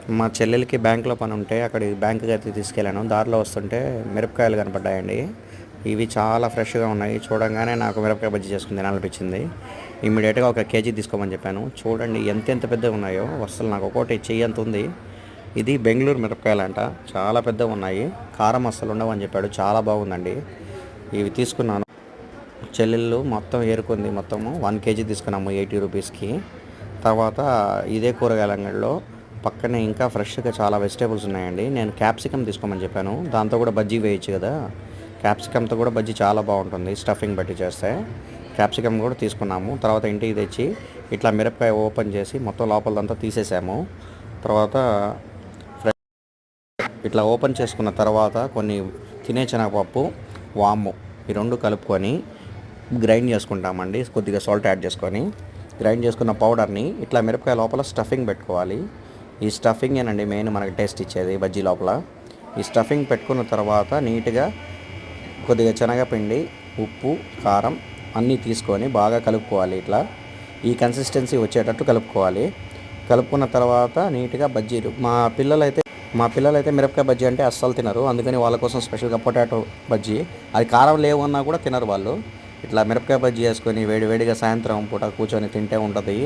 మా చెల్లెలకి బ్యాంక్లో పని ఉంటే అక్కడి బ్యాంకుకి అయితే తీసుకెళ్ళాను. దారిలో వస్తుంటే మిరపకాయలు కనపడ్డాయండి. ఇవి చాలా ఫ్రెష్గా ఉన్నాయి. చూడంగానే నాకు మిరపకాయ బజ్జీ చేసుకుని తినాలనిపించింది. ఇమ్మీడియట్గా ఒక కేజీ తీసుకోమని చెప్పాను. చూడండి ఎంత పెద్దగా ఉన్నాయో, అసలు నాకు ఒక్కోటి చెయ్యి అంత ఉంది. ఇది బెంగళూరు మిరపకాయలంట, చాలా పెద్దగా ఉన్నాయి. కారం అస్సలు ఉండవని చెప్పాడు. చాలా బాగుందండి. ఇవి తీసుకున్నాను. చెల్లెళ్ళు మొత్తం ఏరుకుంది. మొత్తము 1 కేజీ తీసుకున్నాము 80 రూపీస్కి. తర్వాత ఇదే కూరగాయల అంగడిలో పక్కనే ఇంకా ఫ్రెష్గా చాలా వెజిటేబుల్స్ ఉన్నాయండి. నేను క్యాప్సికమ్ తీసుకోమని చెప్పాను. దాంతో కూడా బజ్జీ వేయచ్చు కదా. క్యాప్సికమ్తో కూడా బజ్జీ చాలా బాగుంటుంది స్టఫింగ్ బట్టి చేస్తే. క్యాప్సికమ్ కూడా తీసుకున్నాము. తర్వాత ఇంటికి తెచ్చి ఇట్లా మిరపకాయ ఓపెన్ చేసి మొత్తం లోపలదంతా తీసేసాము. తర్వాత ఇట్లా ఓపెన్ చేసుకున్న తర్వాత కొన్ని తినే శనగపప్పు, వాము ఈ రెండు కలుపుకొని గ్రైండ్ చేసుకుంటామండి. కొద్దిగా సాల్ట్ యాడ్ చేసుకొని గ్రైండ్ చేసుకున్న పౌడర్ని ఇట్లా మిరపకాయ లోపల స్టఫింగ్ పెట్టుకోవాలి. ఈ స్టఫింగ్ ఏనండి మెయిన్ మనకి టేస్ట్ ఇచ్చేది బజ్జీ లోపల. ఈ స్టఫింగ్ పెట్టుకున్న తర్వాత నీట్గా కొద్దిగా శనగపిండి, ఉప్పు, కారం అన్నీ తీసుకొని బాగా కలుపుకోవాలి. ఇట్లా ఈ కన్సిస్టెన్సీ వచ్చేటట్టు కలుపుకోవాలి. కలుపుకున్న తర్వాత నీట్గా బజ్జీలు మా పిల్లలైతే మిరపకాయ బజ్జీ అంటే అస్సలు తినరు. అందుకని వాళ్ళ కోసం స్పెషల్గా పొటాటో బజ్జీ, అది కారం లేవన్నా కూడా తినరు వాళ్ళు. ఇట్లా మిరపకాయ బజ్జీ వేసుకొని వేడివేడిగా సాయంత్రం పూట కూర్చొని తింటే ఉంటుంది.